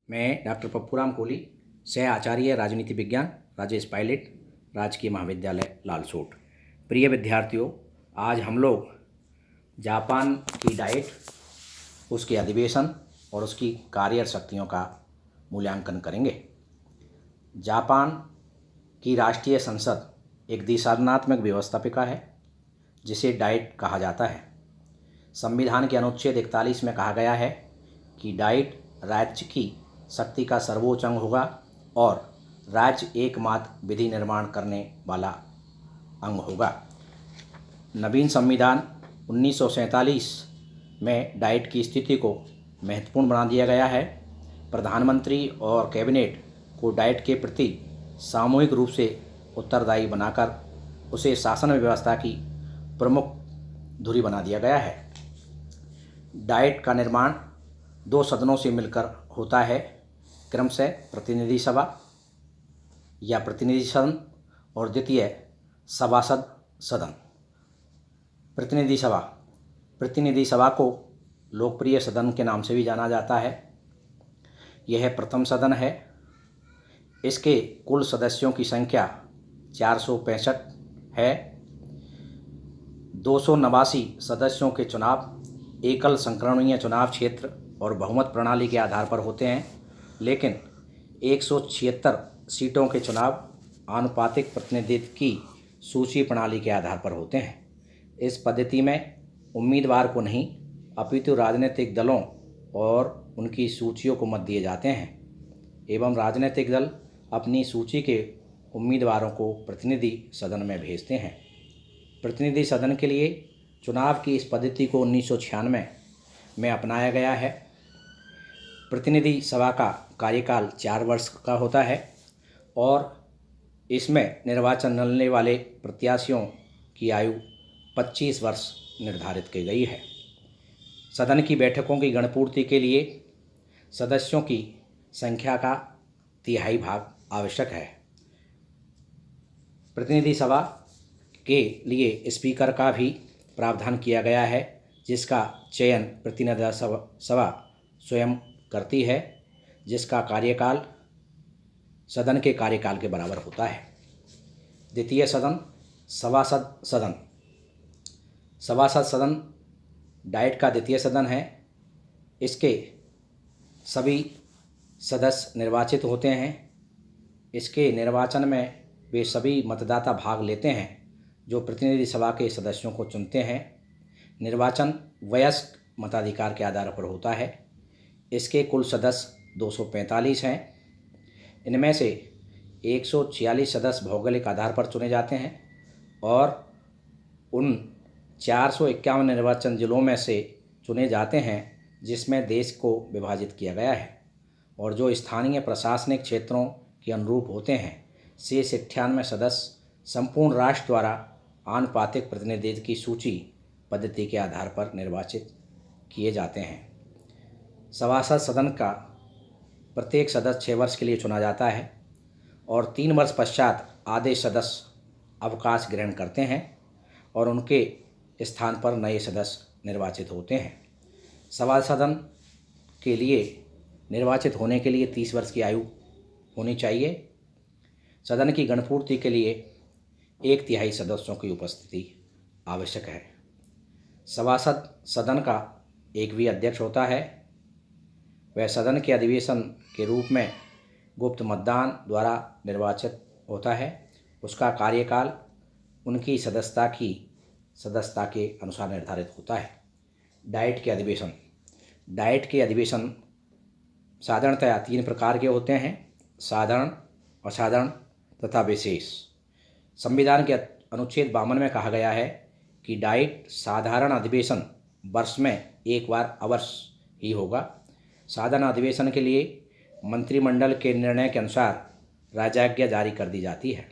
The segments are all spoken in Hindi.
मैं डॉक्टर पप्पूराम कोहली, सह आचार्य राजनीति विज्ञान, राजेश पायलट, राजकीय महाविद्यालय लालसोट। प्रिय विद्यार्थियों, आज हम लोग जापान की डाइट, उसके अधिवेशन और उसकी कार्य शक्तियों का मूल्यांकन करेंगे। जापान की राष्ट्रीय संसद एक दिशात्मक व्यवस्थापिका है जिसे डाइट कहा जाता है। संविधान के अनुच्छेद 41 में कहा गया है कि डाइट राज्य की शक्ति का सर्वोच्च अंग होगा और राज्य एकमात्र विधि निर्माण करने वाला अंग होगा। नवीन संविधान 1947 में डाइट की स्थिति को महत्वपूर्ण बना दिया गया है। प्रधानमंत्री और कैबिनेट को डाइट के प्रति सामूहिक रूप से उत्तरदायी बनाकर उसे शासन व्यवस्था की प्रमुख धुरी बना दिया गया है। डाइट का निर्माण दो सदनों से मिलकर होता है, क्रमशः प्रतिनिधि सभा या प्रतिनिधि सदन और द्वितीय सभासद सदन। प्रतिनिधि सभा को लोकप्रिय सदन के नाम से भी जाना जाता है। यह प्रथम सदन है। इसके कुल सदस्यों की संख्या 465 है। 289 सदस्यों के चुनाव एकल संक्रमणीय चुनाव क्षेत्र और बहुमत प्रणाली के आधार पर होते हैं, लेकिन 176 सीटों के चुनाव आनुपातिक प्रतिनिधित्व की सूची प्रणाली के आधार पर होते हैं। इस पद्धति में उम्मीदवार को नहीं अपितु राजनीतिक दलों और उनकी सूचियों को मत दिए जाते हैं एवं राजनीतिक दल अपनी सूची के उम्मीदवारों को प्रतिनिधि सदन में भेजते हैं। प्रतिनिधि सदन के लिए चुनाव की इस पद्धति को 1996 में अपनाया गया है। प्रतिनिधि सभा का कार्यकाल 4 वर्ष का होता है और इसमें निर्वाचन लड़ने वाले प्रत्याशियों की आयु 25 वर्ष निर्धारित की गई है। सदन की बैठकों की गणपूर्ति के लिए सदस्यों की संख्या का तिहाई भाग आवश्यक है। प्रतिनिधि सभा के लिए स्पीकर का भी प्रावधान किया गया है, जिसका चयन प्रतिनिधि सभा स्वयं करती है, जिसका कार्यकाल सदन के कार्यकाल के बराबर होता है। द्वितीय सदन सभासद सदन। सभासद सदन डाइट का द्वितीय सदन है। इसके सभी सदस्य निर्वाचित होते हैं। इसके निर्वाचन में वे सभी मतदाता भाग लेते हैं जो प्रतिनिधि सभा के सदस्यों को चुनते हैं। निर्वाचन वयस्क मताधिकार के आधार पर होता है। इसके कुल सदस्य 245 हैं। इनमें से 146 सदस्य भौगोलिक आधार पर चुने जाते हैं और उन 451 निर्वाचन जिलों में से चुने जाते हैं जिसमें देश को विभाजित किया गया है और जो स्थानीय प्रशासनिक क्षेत्रों के अनुरूप होते हैं। शेष 98 सदस्य संपूर्ण राष्ट्र द्वारा आनुपातिक प्रतिनिधित्व की सूची पद्धति के आधार पर निर्वाचित किए जाते हैं। सभासद सदन का प्रत्येक सदस्य 6 वर्ष के लिए चुना जाता है और 3 वर्ष पश्चात आधे सदस्य अवकाश ग्रहण करते हैं और उनके स्थान पर नए सदस्य निर्वाचित होते हैं। सभासद सदन के लिए निर्वाचित होने के लिए 30 वर्ष की आयु होनी चाहिए। सदन की गणपूर्ति के लिए 1/3 सदस्यों की उपस्थिति आवश्यक है। सभासद सदन का एक भी अध्यक्ष होता है। वह सदन के अधिवेशन के रूप में गुप्त मतदान द्वारा निर्वाचित होता है। उसका कार्यकाल उनकी सदस्यता के अनुसार निर्धारित होता है। डाइट के अधिवेशन साधारणतया 3 प्रकार के होते हैं: साधारण, असाधारण तथा विशेष। संविधान के अनुच्छेद 52 में कहा गया है कि डाइट साधारण अधिवेशन वर्ष में एक बार अवश्य ही होगा। साधारण अधिवेशन के लिए मंत्रिमंडल के निर्णय के अनुसार राजाज्ञा जारी कर दी जाती है।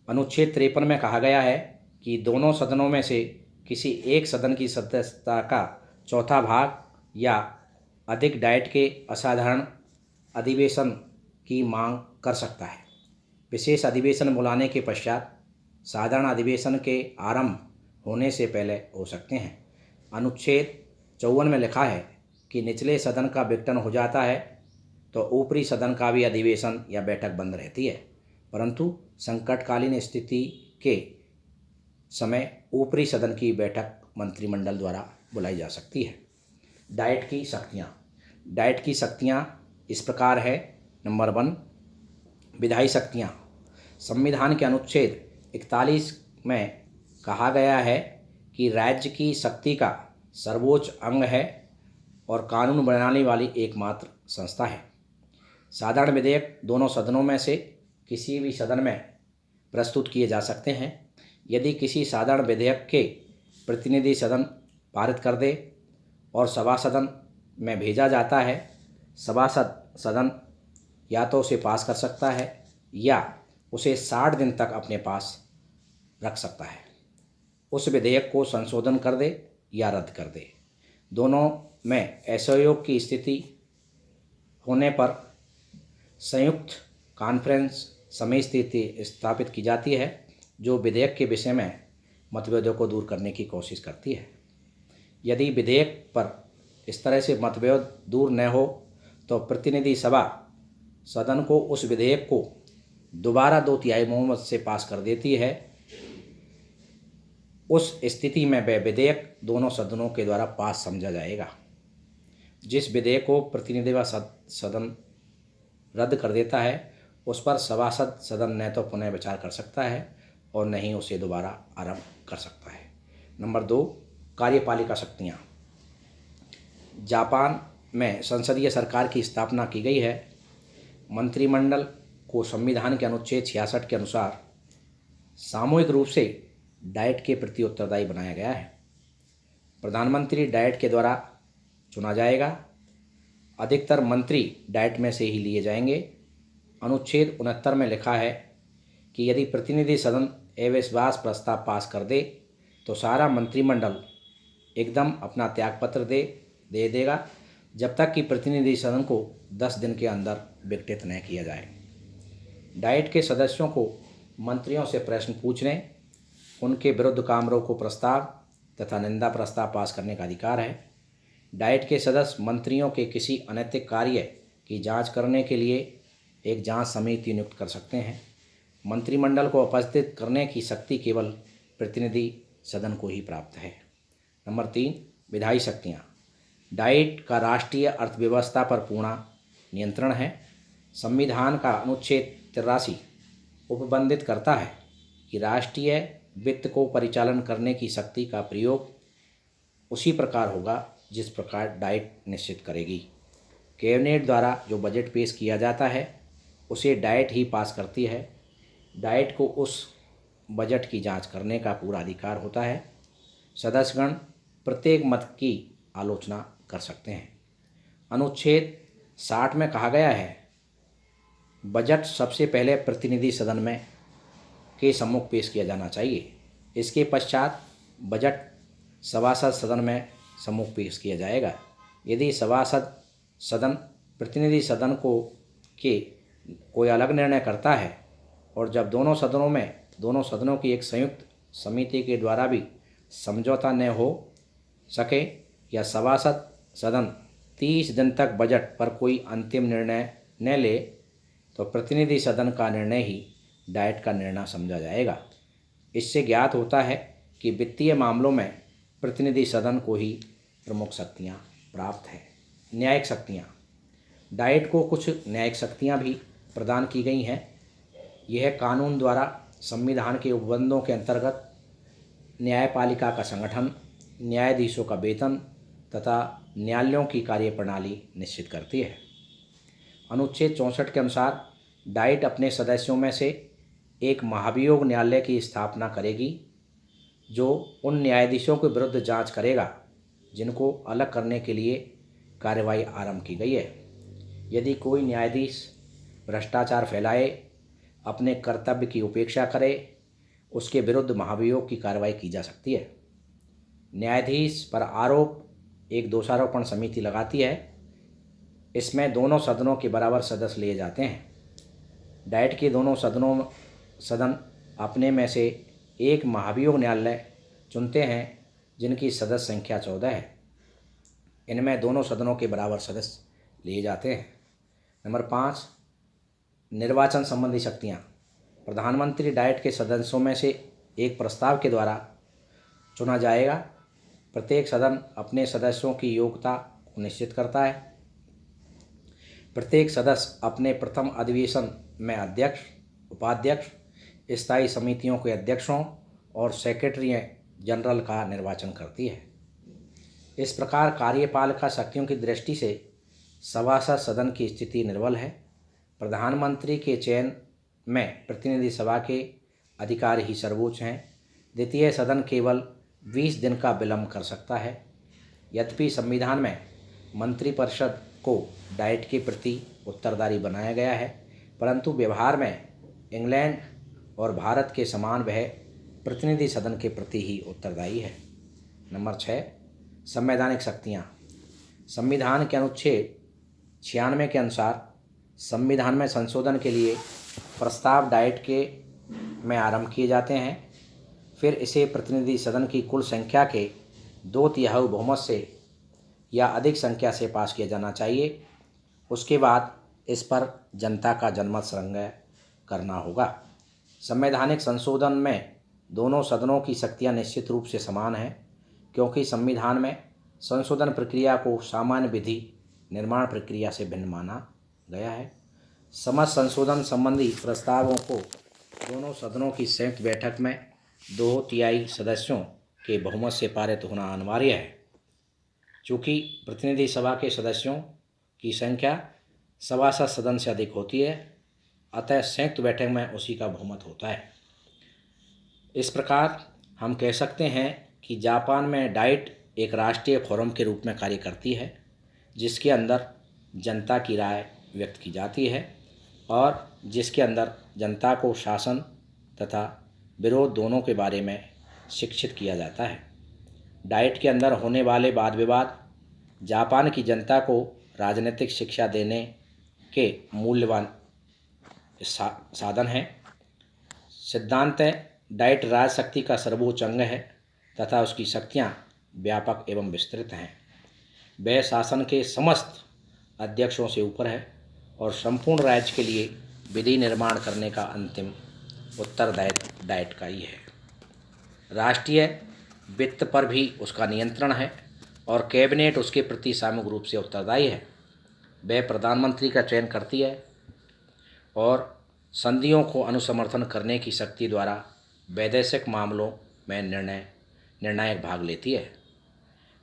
अनुच्छेद 53 में कहा गया है कि दोनों सदनों में से किसी एक सदन की सदस्यता का चौथा भाग या अधिक डाइट के असाधारण अधिवेशन की मांग कर सकता है। विशेष अधिवेशन बुलाने के पश्चात साधारण अधिवेशन के आरंभ होने से पहले हो सकते हैं। अनुच्छेद 54 में लिखा है कि निचले सदन का विघटन हो जाता है तो ऊपरी सदन का भी अधिवेशन या बैठक बंद रहती है, परंतु संकटकालीन स्थिति के समय ऊपरी सदन की बैठक मंत्रिमंडल द्वारा बुलाई जा सकती है। डाइट की शक्तियाँ। डाइट की शक्तियाँ इस प्रकार है। नंबर 1, विधायी शक्तियाँ। संविधान के अनुच्छेद 41 में कहा गया है कि राज्य की शक्ति का सर्वोच्च अंग है और कानून बनाने वाली एकमात्र संस्था है। साधारण विधेयक दोनों सदनों में से किसी भी सदन में प्रस्तुत किए जा सकते हैं। यदि किसी साधारण विधेयक के प्रतिनिधि सदन पारित कर दे और सभा सदन में भेजा जाता है, सभासद सदन या तो उसे पास कर सकता है या उसे 60 दिन तक अपने पास रख सकता है। उस विधेयक को संशोधन कर दे या रद्द कर दे। दोनों में असहयोग की स्थिति होने पर संयुक्त कॉन्फ्रेंस समिति स्थापित की जाती है, जो विधेयक के विषय में मतभेदों को दूर करने की कोशिश करती है। यदि विधेयक पर इस तरह से मतभेद दूर न हो तो प्रतिनिधि सभा सदन को उस विधेयक को दोबारा 2/3 बहुमत से पास कर देती है। उस स्थिति में वह विधेयक दोनों सदनों के द्वारा पास समझा जाएगा। जिस विधेयक को प्रतिनिधि सदन रद्द कर देता है, उस पर सभासद सदन न तो पुनः विचार कर सकता है और न ही उसे दोबारा आरंभ कर सकता है। नंबर 2, कार्यपालिका शक्तियाँ। जापान में संसदीय सरकार की स्थापना की गई है। मंत्रिमंडल को संविधान के अनुच्छेद 66 के अनुसार सामूहिक रूप से डाइट के प्रति उत्तरदायी बनाया गया है। प्रधानमंत्री डाइट के द्वारा चुना जाएगा। अधिकतर मंत्री डाइट में से ही लिए जाएंगे। अनुच्छेद 69 में लिखा है कि यदि प्रतिनिधि सदन अविश्वास प्रस्ताव पास कर दे तो सारा मंत्रिमंडल एकदम अपना त्यागपत्र दे देगा, जब तक कि प्रतिनिधि सदन को 10 दिन के अंदर विघटित न किया जाए। डाइट के सदस्यों को मंत्रियों से प्रश्न पूछने, उनके विरुद्ध काम रोको प्रस्ताव तथा निंदा प्रस्ताव पास करने का अधिकार है। डाइट के सदस्य मंत्रियों के किसी अनैतिक कार्य की जांच करने के लिए एक जांच समिति नियुक्त कर सकते हैं। मंत्रिमंडल को उपस्थित करने की शक्ति केवल प्रतिनिधि सदन को ही प्राप्त है। नंबर 3, विधायी शक्तियाँ। डाइट का राष्ट्रीय अर्थव्यवस्था पर पूर्ण नियंत्रण है। संविधान का अनुच्छेद 83 उपबंधित करता है कि राष्ट्रीय वित्त को परिचालन करने की शक्ति का प्रयोग उसी प्रकार होगा जिस प्रकार डाइट निश्चित करेगी। कैबिनेट द्वारा जो बजट पेश किया जाता है उसे डाइट ही पास करती है। डाइट को उस बजट की जांच करने का पूरा अधिकार होता है। सदस्यगण प्रत्येक मत की आलोचना कर सकते हैं। अनुच्छेद 60 में कहा गया है, बजट सबसे पहले प्रतिनिधि सदन में के सम्मुख पेश किया जाना चाहिए। इसके पश्चात बजट सभासद सदन में सम्मुख पेश किया जाएगा। यदि सभासद सदन प्रतिनिधि सदन को के कोई अलग निर्णय करता है और जब दोनों सदनों की एक संयुक्त समिति के द्वारा भी समझौता न हो सके या सभासद सदन 30 दिन तक बजट पर कोई अंतिम निर्णय न ले तो प्रतिनिधि सदन का निर्णय ही डाइट का निर्णय समझा जाएगा। इससे ज्ञात होता है कि वित्तीय मामलों में प्रतिनिधि सदन को ही प्रमुख शक्तियाँ प्राप्त है। न्यायिक शक्तियाँ। डाइट को कुछ न्यायिक शक्तियाँ भी प्रदान की गई हैं। यह कानून द्वारा संविधान के उपबंधों के अंतर्गत न्यायपालिका का संगठन, न्यायाधीशों का वेतन तथा न्यायालयों की कार्यप्रणाली निश्चित करती है। अनुच्छेद 64 के अनुसार डाइट अपने सदस्यों में से एक महाभियोग न्यायालय की स्थापना करेगी जो उन न्यायाधीशों के विरुद्ध जांच करेगा जिनको अलग करने के लिए कार्रवाई आरंभ की गई है। यदि कोई न्यायाधीश भ्रष्टाचार फैलाए, अपने कर्तव्य की उपेक्षा करे, उसके विरुद्ध महाभियोग की कार्रवाई की जा सकती है। न्यायाधीश पर आरोप एक दोषारोपण समिति लगाती है। इसमें दोनों सदनों के बराबर सदस्य लिए जाते हैं। डाइट के दोनों सदन अपने में से एक महाभियोग न्यायालय चुनते हैं जिनकी सदस्य संख्या 14 है। इनमें दोनों सदनों के बराबर सदस्य लिए जाते हैं। नंबर 5, निर्वाचन संबंधी शक्तियाँ। प्रधानमंत्री डाइट के सदस्यों में से एक प्रस्ताव के द्वारा चुना जाएगा। प्रत्येक सदन अपने सदस्यों की योग्यता को निश्चित करता है। प्रत्येक सदस्य अपने प्रथम अधिवेशन में अध्यक्ष, उपाध्यक्ष, स्थायी समितियों के अध्यक्षों और सेक्रेटरी जनरल का निर्वाचन करती है। इस प्रकार कार्यपालिका शक्तियों की दृष्टि से सभासद सदन की स्थिति निर्बल है। प्रधानमंत्री के चयन में प्रतिनिधि सभा के अधिकार ही सर्वोच्च हैं। द्वितीय सदन केवल 20 दिन का विलंब कर सकता है। यद्यपि संविधान में मंत्रिपरिषद को डाइट के प्रति उत्तरदायी बनाया गया है, परंतु व्यवहार में इंग्लैंड और भारत के समान वह प्रतिनिधि सदन के प्रति ही उत्तरदायी है। नंबर 6, संवैधानिक शक्तियाँ। संविधान के अनुच्छेद 96 के अनुसार संविधान में संशोधन के लिए प्रस्ताव डाइट के में आरंभ किए जाते हैं। फिर इसे प्रतिनिधि सदन की कुल संख्या के 2/3 बहुमत से या अधिक संख्या से पास किया जाना चाहिए। उसके बाद इस पर जनता का जनमत संग्रह करना होगा। संवैधानिक संशोधन में दोनों सदनों की शक्तियां निश्चित रूप से समान हैं, क्योंकि संविधान में संशोधन प्रक्रिया को सामान्य विधि निर्माण प्रक्रिया से भिन्न माना गया है। समस्त संशोधन संबंधी प्रस्तावों को दोनों सदनों की संयुक्त बैठक में 2/3 सदस्यों के बहुमत से पारित होना अनिवार्य है। चूँकि प्रतिनिधि सभा के सदस्यों की संख्या सभासद सदन से अधिक होती है, अतः संयुक्त बैठक में उसी का बहुमत होता है। इस प्रकार हम कह सकते हैं कि जापान में डाइट एक राष्ट्रीय फोरम के रूप में कार्य करती है, जिसके अंदर जनता की राय व्यक्त की जाती है और जिसके अंदर जनता को शासन तथा विरोध दोनों के बारे में शिक्षित किया जाता है। डाइट के अंदर होने वाले वाद विवाद जापान की जनता को राजनीतिक शिक्षा देने के मूल्यवान साधन है। सिद्धांत डाइट राजशक्ति का सर्वोच्च अंग है तथा उसकी शक्तियाँ व्यापक एवं विस्तृत हैं। वह शासन के समस्त अध्यक्षों से ऊपर है और संपूर्ण राज्य के लिए विधि निर्माण करने का अंतिम उत्तरदायित्व डाइट का ही है। राष्ट्रीय वित्त पर भी उसका नियंत्रण है और कैबिनेट उसके प्रति सामूहिक रूप से उत्तरदायी है। वह प्रधानमंत्री का चयन करती है और संधियों को अनुसमर्थन करने की शक्ति द्वारा वैदेशिक मामलों में निर्णायक भाग लेती है।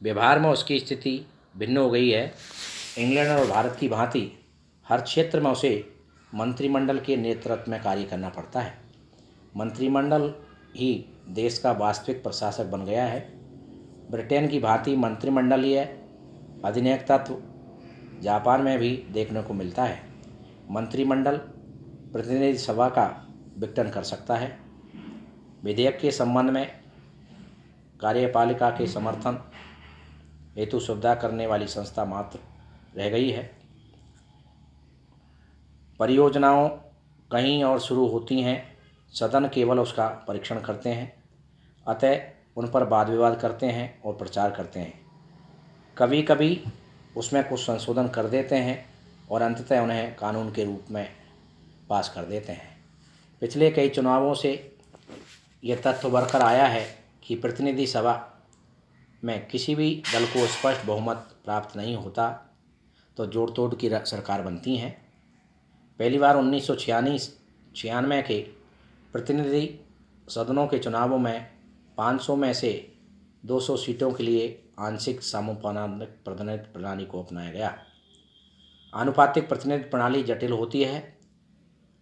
व्यवहार में उसकी स्थिति भिन्न हो गई है। इंग्लैंड और भारत की भांति हर क्षेत्र में उसे मंत्रिमंडल के नेतृत्व में कार्य करना पड़ता है। मंत्रिमंडल ही देश का वास्तविक प्रशासक बन गया है। ब्रिटेन की भांति मंत्रिमंडलीय अधिनायक तत्व जापान में भी देखने को मिलता है। मंत्रिमंडल प्रतिनिधि सभा का विघटन कर सकता है। विधेयक के संबंध में कार्यपालिका के समर्थन हेतु सुविधा करने वाली संस्था मात्र रह गई है। परियोजनाओं कहीं और शुरू होती हैं, सदन केवल उसका परीक्षण करते हैं, अतः उन पर वाद विवाद करते हैं और प्रचार करते हैं। कभी कभी उसमें कुछ संशोधन कर देते हैं और अंततः उन्हें कानून के रूप में पास कर देते हैं। पिछले कई चुनावों से यह तथ्य उभर कर आया है कि प्रतिनिधि सभा में किसी भी दल को स्पष्ट बहुमत प्राप्त नहीं होता तो जोड़ तोड़ की सरकार बनती हैं। पहली बार 1996 के प्रतिनिधि सदनों के चुनावों में 500 में से 200 सीटों के लिए आंशिक सामूहिक प्रतिनिधित्व प्रणाली को अपनाया गया। आनुपातिक प्रतिनिधित्व प्रणाली जटिल होती है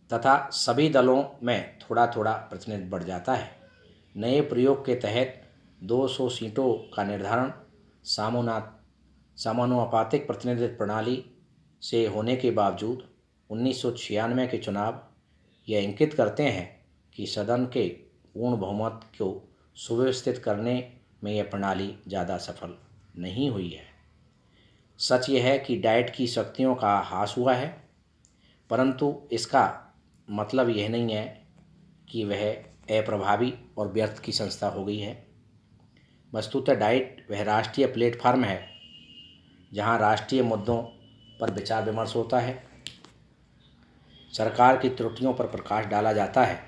तथा सभी दलों में थोड़ा थोड़ा प्रतिनिधित्व बढ़ जाता है। नए प्रयोग के तहत 200 सीटों का निर्धारण समानुपातिक प्रतिनिधित्व प्रणाली से होने के बावजूद 1996 के चुनाव यह इंगित करते हैं कि सदन के पूर्ण बहुमत को सुव्यवस्थित करने में यह प्रणाली ज़्यादा सफल नहीं हुई है। सच यह है कि डाइट की शक्तियों का ह्रास हुआ है, परंतु इसका मतलब यह नहीं है कि वह अप्रभावी और व्यर्थ की संस्था हो गई है। वस्तुतः डाइट वह राष्ट्रीय प्लेटफार्म है जहां राष्ट्रीय मुद्दों पर विचार विमर्श होता है सरकार की त्रुटियों पर प्रकाश डाला जाता है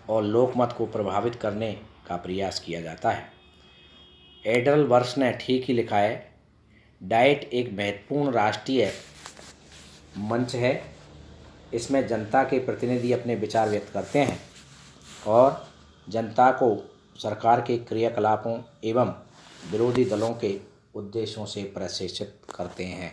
और लोकमत को प्रभावित करने का प्रयास किया जाता है। एडरल वर्ष ने ठीक ही लिखा है, डाइट एक महत्वपूर्ण राष्ट्रीय मंच है। इसमें जनता के प्रतिनिधि अपने विचार व्यक्त करते हैं और जनता को सरकार के क्रियाकलापों एवं विरोधी दलों के उद्देश्यों से प्रशिक्षित करते हैं।